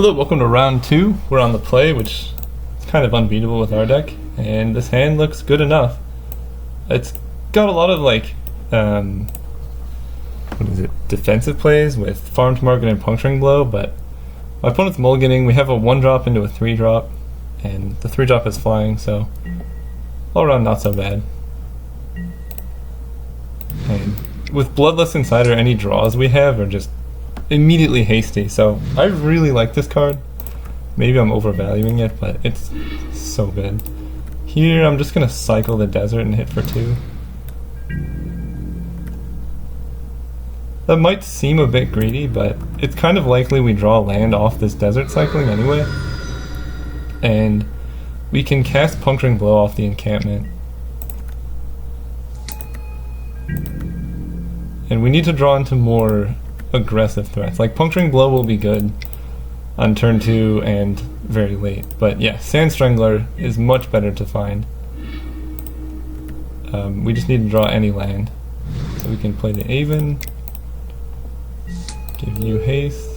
Hello, welcome to round 2. We're on the play, which is kind of unbeatable with our deck, and this hand looks good enough. It's got a lot of defensive plays with Farm to Market and Puncturing Blow, but my opponent's mulliganing. We have a 1-drop into a 3-drop, and the 3-drop is flying, so all around not so bad. And with Bloodlust Insider, any draws we have are just immediately hasty, so I really like this card. Maybe I'm overvaluing it, but it's so good. Here I'm just gonna cycle the desert and hit for 2. That might seem a bit greedy, but it's kind of likely we draw land off this desert cycling anyway, and we can cast Puncturing Blow off the encampment. And we need to draw into more aggressive threats. Like Puncturing Blow will be good on turn 2 and very late, but yeah, Sand Strangler is much better to find. We just need to draw any land. So we can play the Aven, give you haste,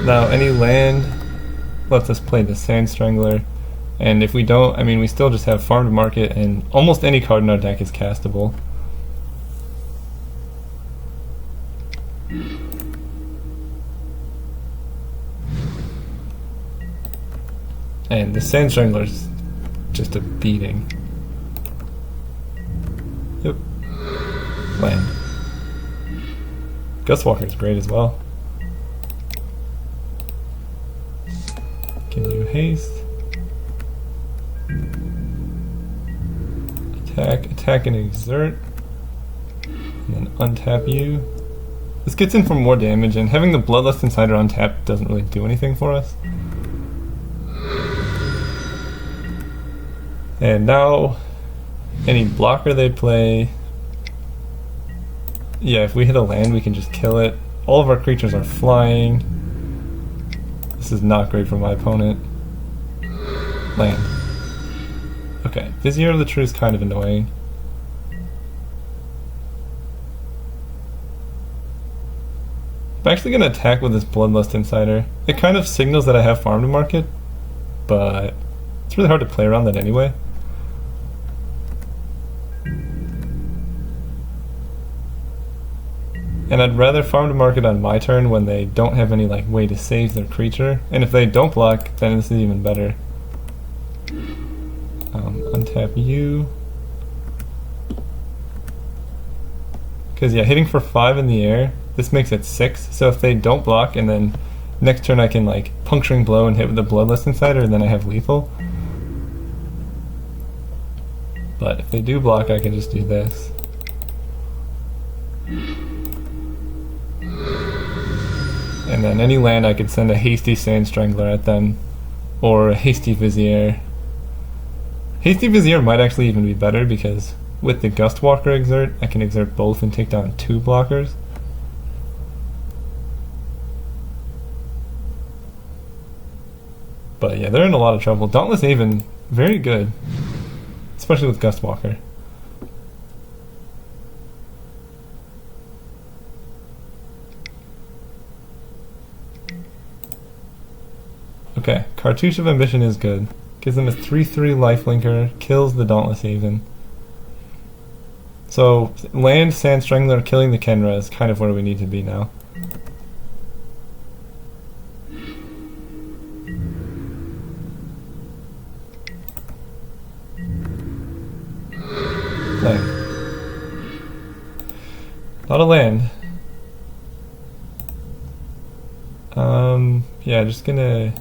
now any land lets us play the Sand Strangler, and if we don't, I mean, we still just have Farm to Market, and almost any card in our deck is castable. And the Sand Strangler is just a beating. Yep. Land. Gustwalker is great as well. Can you haste? Attack and exert. And then untap you. This gets in for more damage, and having the Bloodlust Insider untapped doesn't really do anything for us. And now, any blocker they play, yeah, if we hit a land we can just kill it. All of our creatures are flying. This is not great for my opponent. Land. Okay, Vizier of the True is kind of annoying. I'm actually going to attack with this Bloodlust Insider. It kind of signals that I have Farm to Market, but it's really hard to play around that anyway. And I'd rather Farm to Market on my turn when they don't have any way to save their creature. And if they don't block, then this is even better. Untap you. Because yeah, hitting for 5 in the air, this makes it 6. So if they don't block, and then next turn I can Puncturing Blow and hit with the Bloodlust Insider, and then I have lethal. But if they do block, I can just do this. And then any land I could send a hasty Sand Strangler at them, or a hasty Vizier. Hasty Vizier might actually even be better, because with the Gustwalker exert, I can exert both and take down 2 blockers. But yeah, they're in a lot of trouble. Dauntless Aven, very good, especially with Gustwalker. Okay, Cartouche of Ambition is good. Gives them a 3/3 lifelinker, kills the Dauntless Aven. So, land, Sand Strangler, killing the Kenra is kind of where we need to be now. Land. Not a land. Yeah, just gonna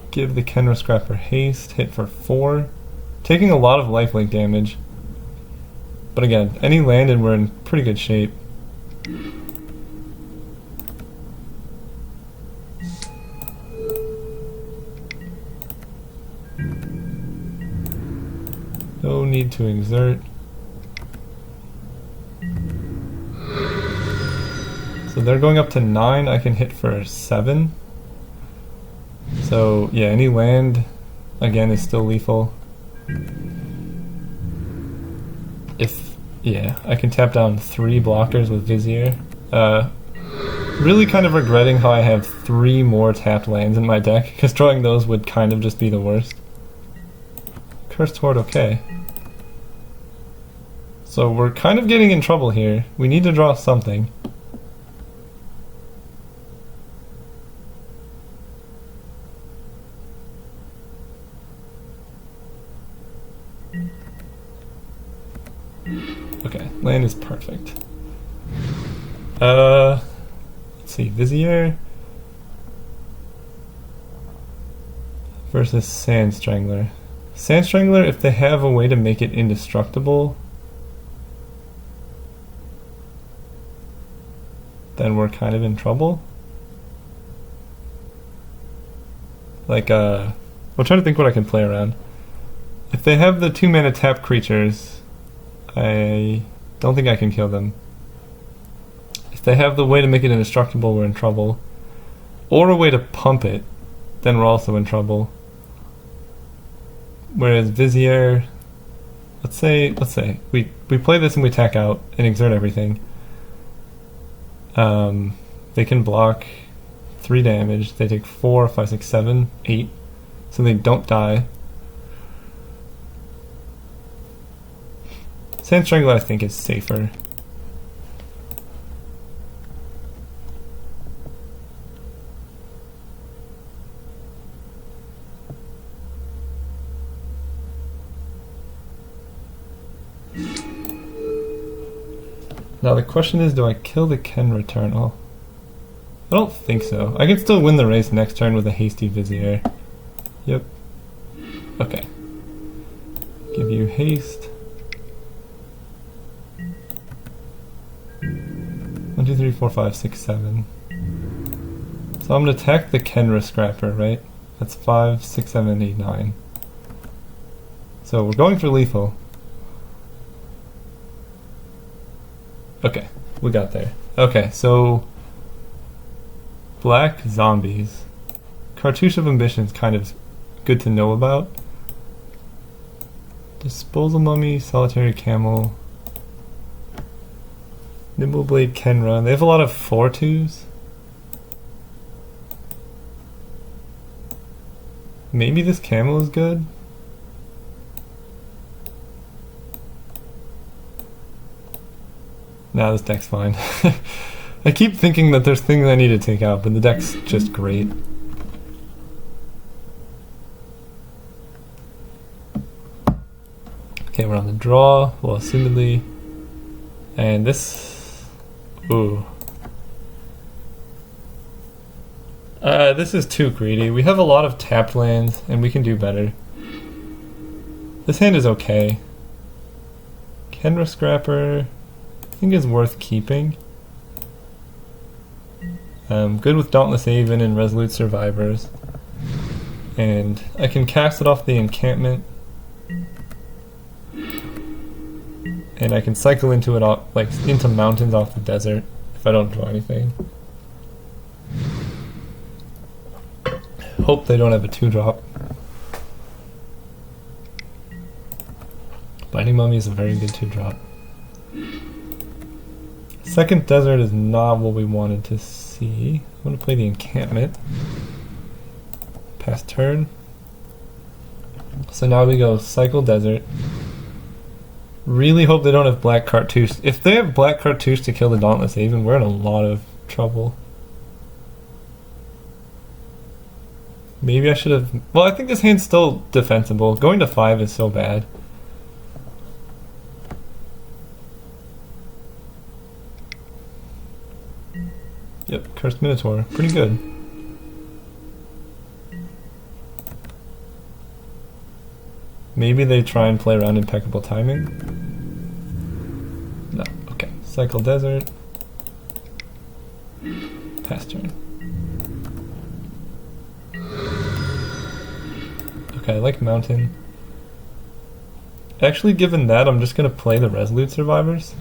give the Kenra Scrapper haste, hit for 4, taking a lot of lifelink damage. But again, any land and we're in pretty good shape. No need to exert. So they're going up to 9, I can hit for 7. So yeah, any land again, is still lethal. Yeah, I can tap down 3 blockers with Vizier. Really kind of regretting how I have 3 more tapped lands in my deck, because drawing those would kind of just be the worst. Cursed Horde, okay. So we're kind of getting in trouble here. We need to draw something. Okay, land is perfect. Let's see, Vizier versus Sand Strangler. Sand Strangler, if they have a way to make it indestructible, then we're kind of in trouble. Like, we'll try to think what I can play around. If they have the 2-mana tap creatures, I don't think I can kill them. If they have the way to make it indestructible, we're in trouble. Or a way to pump it, then we're also in trouble. Whereas Vizier, let's say we play this and we attack out and exert everything. They can block 3 damage. They take 4, 5, 6, 7, 8, so they don't die. Sand Strangler, I think, is safer. Now the question is, do I kill the Ken Returnal? I don't think so. I can still win the race next turn with a hasty Vizier. Yep. Okay. Give you haste. 1, 2, 3, 4, 5, 6, 7. So I'm gonna attack the Kenra Scrapper, right? That's 5, 6, 7, 8, 9. So we're going for lethal. Okay, we got there. Okay, so black zombies. Cartouche of Ambition is kind of good to know about. Disposal Mummy, Solitary Camel, Nimbleblade Kenra. They have a lot of 4/2s. Maybe this camel is good. Nah, this deck's fine. I keep thinking that there's things I need to take out, but the deck's just great. Okay, we're on the draw, well, assumedly. And this... Ooh. This is too greedy. We have a lot of tapped lands, and we can do better. This hand is okay. Kenra Scrapper... I think is worth keeping. Good with Dauntless Haven and Resolute Survivors. And I can cast it off the encampment. And I can cycle into it off, like into mountains off the desert if I don't draw anything. Hope they don't have a 2-drop. Binding Mummy is a very good 2-drop. Second desert is not what we wanted to see. I'm going to play the encampment. Pass turn. So now we go cycle desert. Really hope they don't have black cartouche. If they have black cartouche to kill the Dauntless Haven, we're in a lot of trouble. Maybe I should have... Well, I think this hand's still defensible. Going to 5 is so bad. Yep, Cursed Minotaur. Pretty good. Maybe they try and play around impeccable timing. No, okay. Cycle desert. Pass turn. Okay, I like mountain. Actually, given that, I'm just gonna play the Resolute Survivors.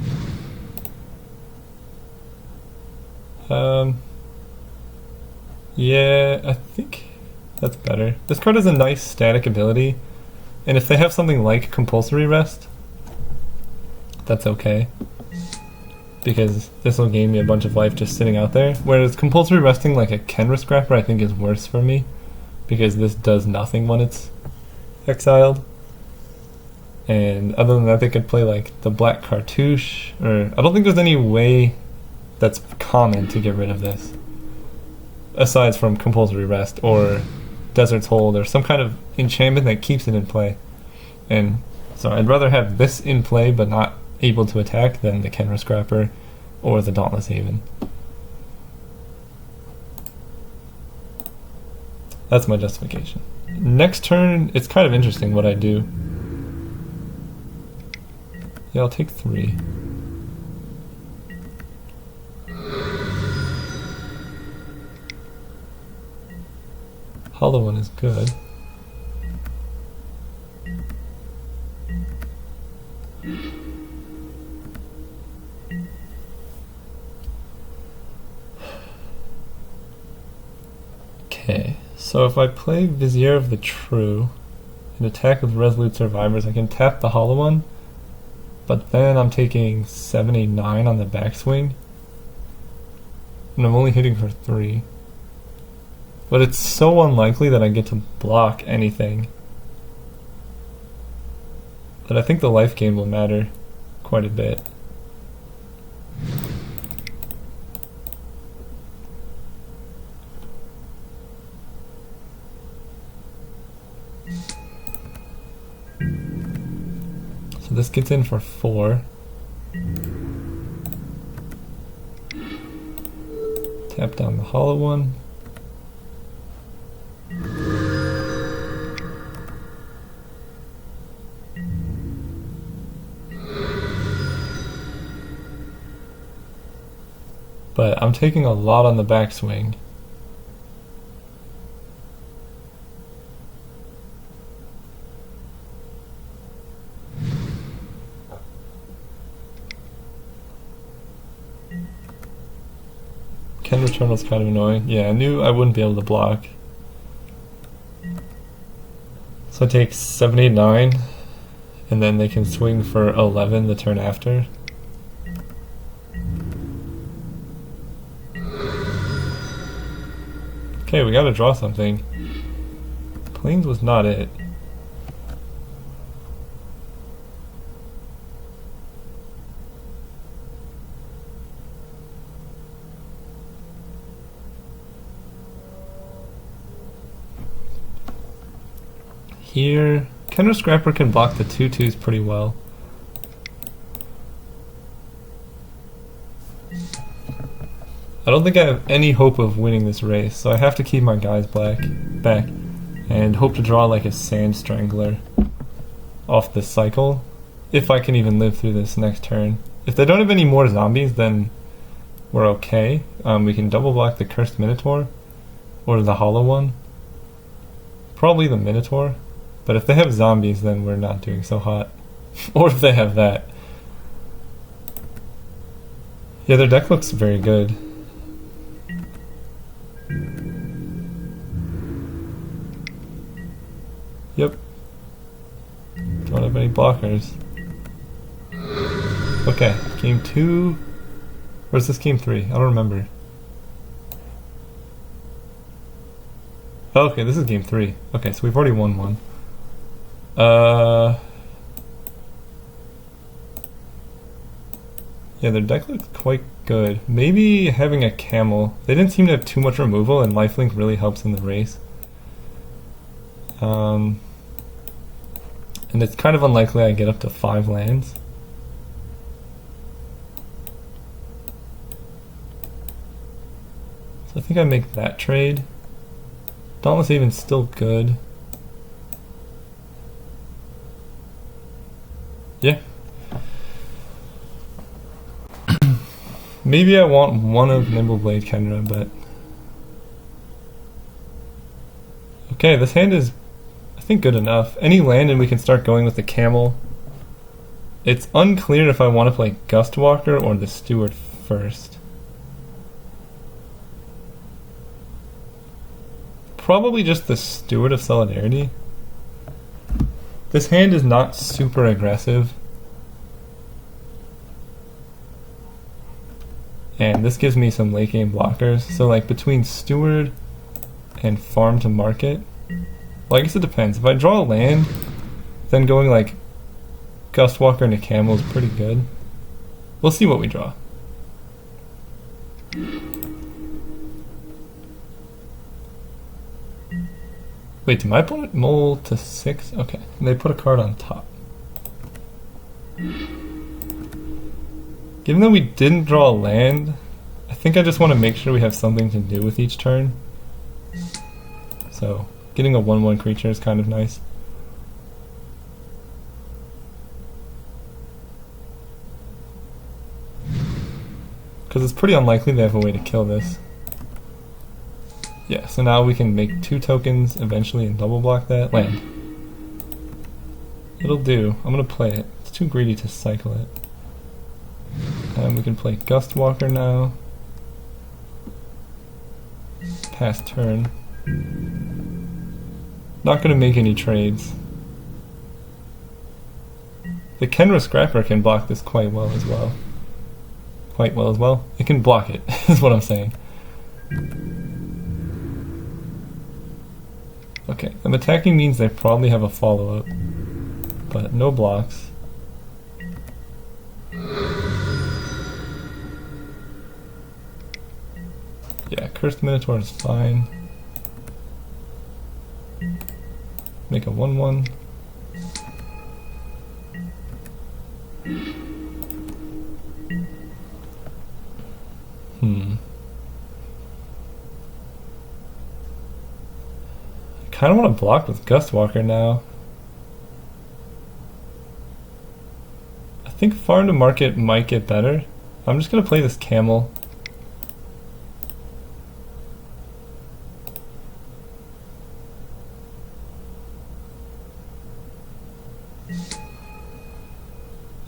Yeah, I think That's better. This card has a nice static ability, and if they have something like Compulsory Rest, that's okay. Because this will gain me a bunch of life just sitting out there. Whereas Compulsory Resting like a Kenra Scrapper I think is worse for me, because this does nothing when it's exiled. And other than that, they could play like the Black Cartouche, or I don't think there's any way that's common to get rid of this, aside from Compulsory Rest or Desert's Hold or some kind of enchantment that keeps it in play. And so I'd rather have this in play but not able to attack than the Kenra Scrapper or the Dauntless Haven. That's my justification. Next turn, it's kind of interesting what I do. Yeah, I'll take 3. Hollow one is good. Okay, so if I play Vizier of the True and attack with Resolute Survivors, I can tap the Hollow one, but then I'm taking 7, 8, 9 on the backswing, and I'm only hitting for 3. But it's so unlikely that I get to block anything that I think the life gain will matter quite a bit. So this gets in for 4. Tap down the Hollow one. But I'm taking a lot on the backswing. Ken Return was kind of annoying. Yeah, I knew I wouldn't be able to block. So I take 7, 8, 9, and then they can swing for 11 the turn after. Okay, we gotta draw something. Plains was not it. Here, Kenra Scrapper can block the 2/2s pretty well. I don't think I have any hope of winning this race, so I have to keep my guys back and hope to draw like a Sand Strangler off this cycle, if I can even live through this next turn. If they don't have any more zombies, then we're okay. We can double block the Cursed Minotaur or the Hollow one. Probably the Minotaur, but if they have zombies, then we're not doing so hot. Or if they have that. Yeah, their deck looks very good. Yep. Don't have any blockers. Okay, game 2. Where's this game 3? I don't remember. Oh, okay, this is game 3. Okay, so we've already won one. Yeah, their deck looks quite good. Maybe having a camel. They didn't seem to have too much removal, and lifelink really helps in the race. And it's kind of unlikely I get up to 5 lands. So I think I make that trade. Dauntless Haven's still good. Yeah. Maybe I want one of Nimbleblade Kenra, but... Okay, this hand is, I think, good enough. Any land and we can start going with the Camel. It's unclear if I want to play Gustwalker or the Steward first. probably just the Steward of Solidarity. This hand is not super aggressive. And this gives me some late game blockers. So like between Steward and Farm to Market, well, I guess it depends. If I draw a land, then going like Gustwalker into Camel is pretty good. We'll see what we draw. Wait, did my opponent mull to 6? Okay, and they put a card on top. Given that we didn't draw a land, I think I just want to make sure we have something to do with each turn. So, getting a 1/1 creature is kind of nice. Because it's pretty unlikely they have a way to kill this. Yeah, so now we can make 2 tokens eventually and double block that land. It'll do. I'm gonna play it. It's too greedy to cycle it. And we can play Gustwalker now. Pass turn. Not gonna make any trades. The Kenra Scrapper can block this quite well as well. Quite well as well. It can block it, is what I'm saying. Okay, them attacking means they probably have a follow-up, but no blocks. Yeah, Cursed Minotaur is fine. Make a 1/1. I kind of want to block with Gustwalker now. I think Farm to Market might get better. I'm just going to play this Camel.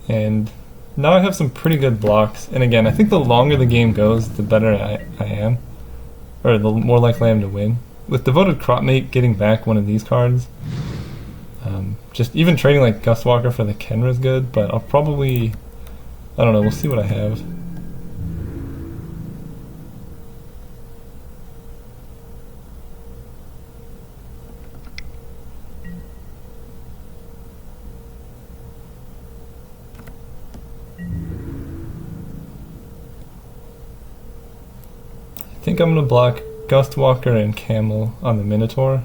And now I have some pretty good blocks. And again, I think the longer the game goes, the better I am. Or the more likely I am to win. With Devoted Cropmate getting back one of these cards, just even trading like Gustwalker for the Kenra is good, but I'll probably, I don't know, we'll see what I have. I think I'm going to block Gustwalker and Camel on the Minotaur.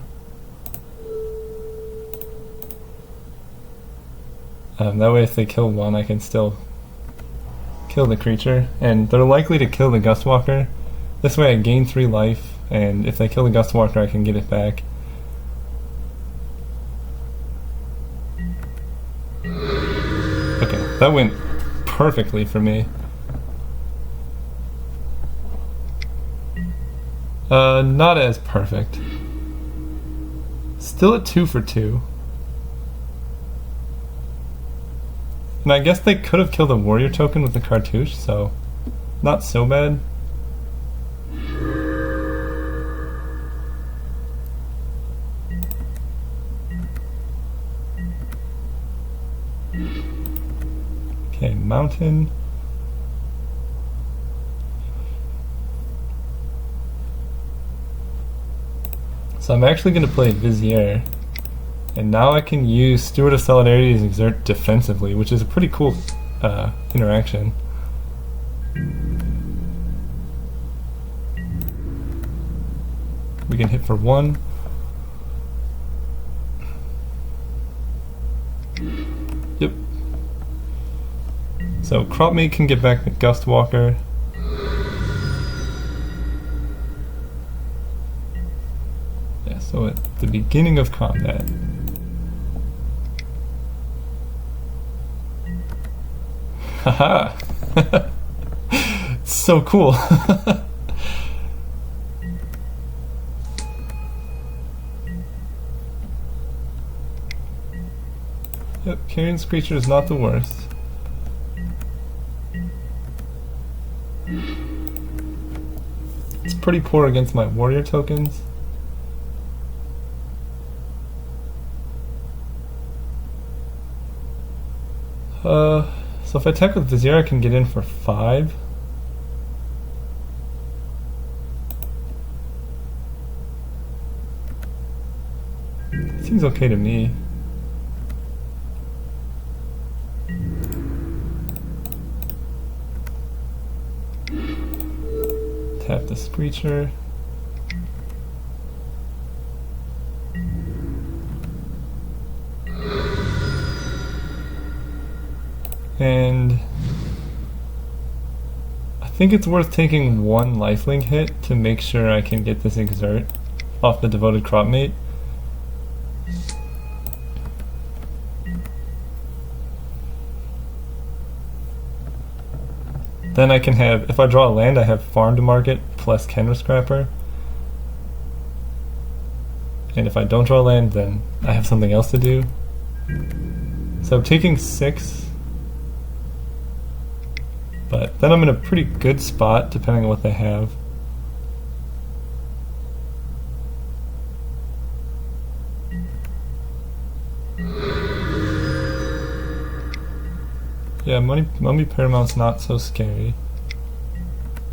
That way if they kill one, I can still kill the creature. And they're likely to kill the Gustwalker. This way I gain 3 life, and if they kill the Gustwalker, I can get it back. Okay, that went perfectly for me. Not as perfect. Still at 2 for 2. And I guess they could have killed a warrior token with the cartouche, so not so bad. Okay, mountain. So I'm actually going to play Vizier, and now I can use Steward of Solidarity to exert defensively, which is a pretty cool interaction. We can hit for 1. Yep. So Cropmate can get back the Gustwalker. So at the beginning of combat, haha, so cool. Yep, Carrion Screecher is not the worst. It's pretty poor against my warrior tokens. So if I attack with Vizier, I can get in for 5. Seems okay to me. Tap the Screecher. And I think it's worth taking 1 lifelink hit to make sure I can get this Exert off the Devoted Cropmate. Then I can have, if I draw a land, I have Farm to Market plus Kenra Scrapper. And if I don't draw a land, then I have something else to do. So I'm taking 6. But then I'm in a pretty good spot, depending on what they have. Yeah, Mummy Paramount's not so scary.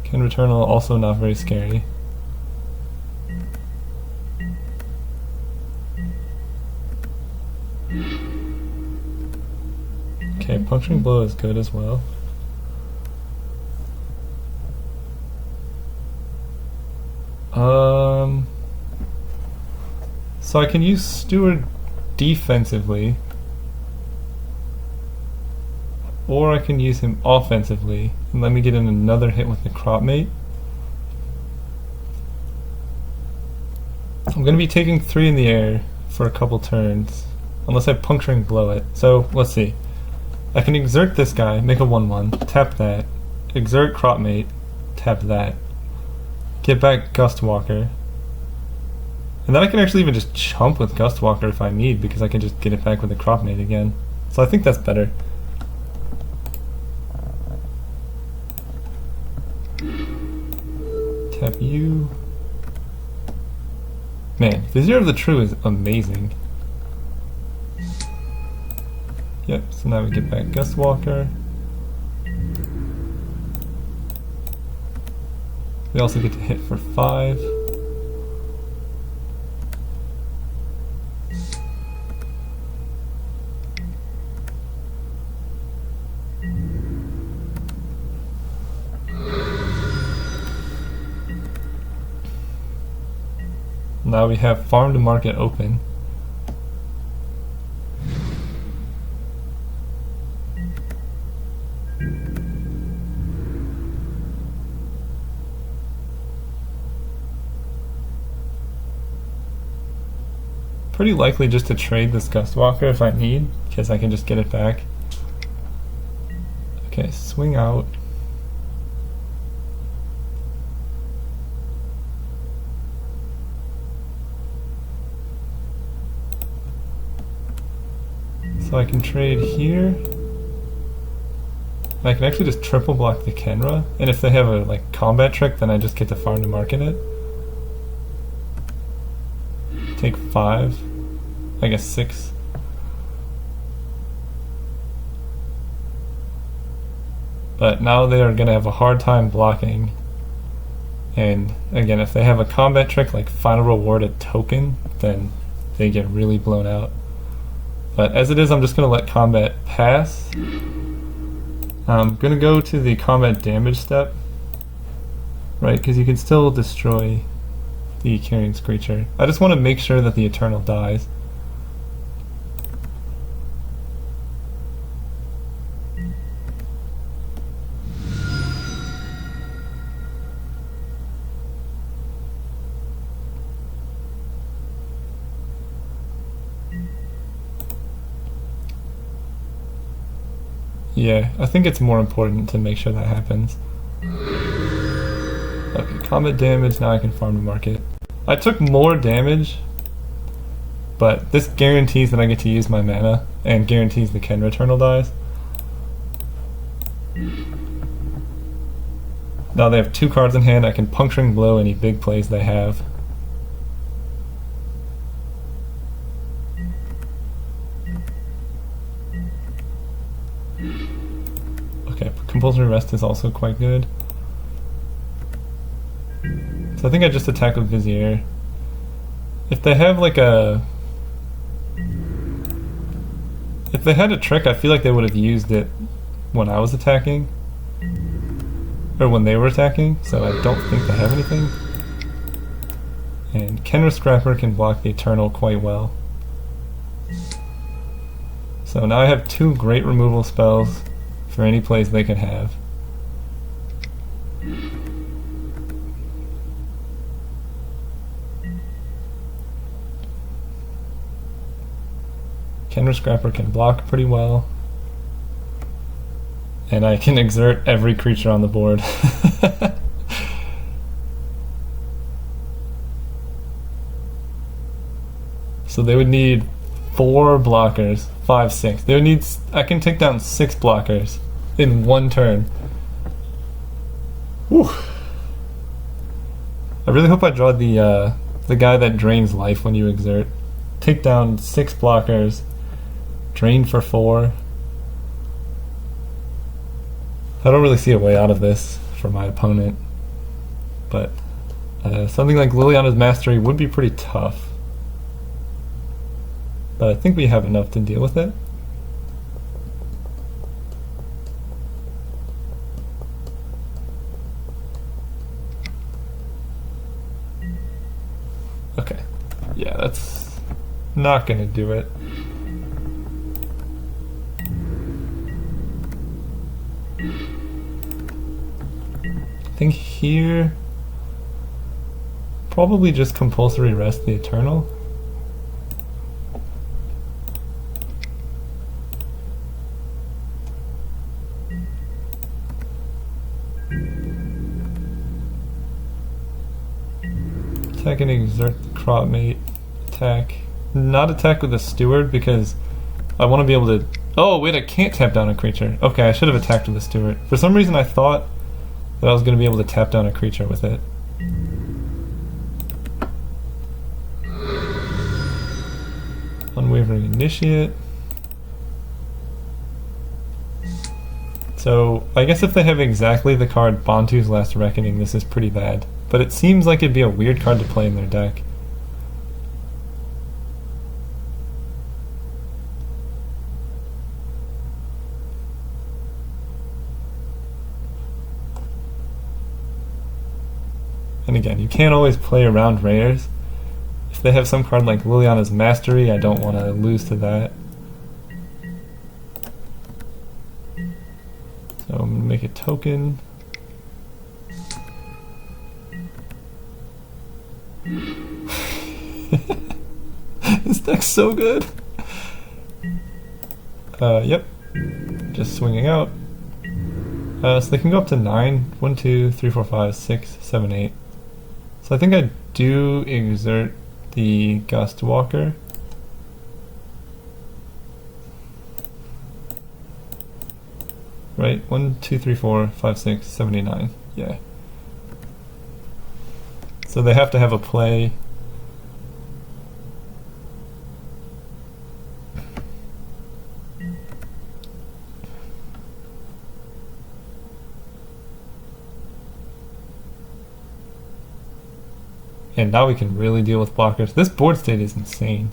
Ken Returnal also not very scary. Okay, Puncturing Blow is good as well. So I can use Steward defensively, or I can use him offensively and let me get in another hit with the Cropmate. I'm going to be taking 3 in the air for a couple turns, unless I Puncturing Blow it. So let's see. I can Exert this guy, make a 1/1, tap that, Exert Cropmate, tap that, get back Gustwalker. And then I can actually even just chump with Gustwalker if I need, because I can just get it back with the Cropmate again. So I think that's better. Tap you. Man, Vizier of the True is amazing. Yep, so now we get back Gustwalker. We also get to hit for 5. Now we have Farm to Market open. Pretty likely just to trade this Gustwalker if I need, because I can just get it back. Okay, swing out. So I can trade here. I can actually just triple block the Kenra, and if they have a like combat trick, then I just get to Farm to Market it. Take 5, I guess 6. But now they are going to have a hard time blocking. And again, if they have a combat trick like Final Reward a token, then they get really blown out. But as it is, I'm just going to let combat pass. I'm going to go to the combat damage step, right, because you can still destroy the Carrion Screecher. I just want to make sure that the Eternal dies. Yeah, I think it's more important to make sure that happens. Okay, combat damage, now I can Farm to Market. I took more damage, but this guarantees that I get to use my mana, and guarantees the Ken Returnal dies. Now they have 2 cards in hand, I can Puncturing Blow any big plays they have. Okay, compulsory rest is also quite good. So I think I just attack with Vizier. If they have like a... If they had a trick, I feel like they would have used it when I was attacking. Or when they were attacking, so I don't think they have anything. And Kenra Scrapper can block the Eternal quite well. So now I have 2 great removal spells for any plays they could have. Kenra Scrapper can block pretty well. And I can exert every creature on the board. So they would need 4 blockers, 5, 6. They would need. I can take down 6 blockers in 1 turn. Whew. I really hope I draw the guy that drains life when you exert. Take down 6 blockers, drain for 4. I don't really see a way out of this for my opponent, but something like Liliana's Mastery would be pretty tough. But I think we have enough to deal with it. Okay, yeah, that's not gonna do it. I think here, probably just compulsory rest the Eternal. Attack and exert the Crop Mate. Attack. Not attack with the Steward because I want to be able to... Oh wait, I can't tap down a creature. Okay, I should have attacked with the Steward. For some reason I thought that I was going to be able to tap down a creature with it. Unwavering Initiate. So, I guess if they have exactly the card Bantu's Last Reckoning, this is pretty bad. But it seems like it'd be a weird card to play in their deck. And again, you can't always play around rares. If they have some card like Liliana's Mastery, I don't want to lose to that. So I'm going to make a token. This deck's so good! Yep. Just swinging out. So they can go up to 9. 1, 2, 3, 4, 5, 6, 7, 8. So I think I do exert the Gust Walker. Right? 1, 2, 3, 4, 5, 6, 7, 8, 9. Yeah. So they have to have a play. And now we can really deal with blockers. This board state is insane.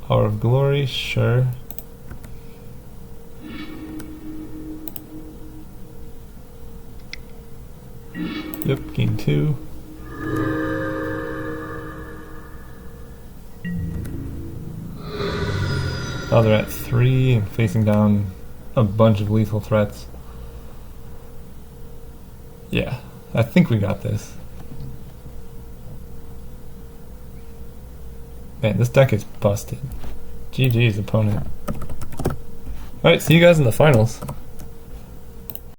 Hour of Glory, sure. Yep, gain 2. Now they're at 3 and facing down a bunch of lethal threats. Yeah, I think we got this. Man, this deck is busted. GG's opponent. Alright, see you guys in the finals.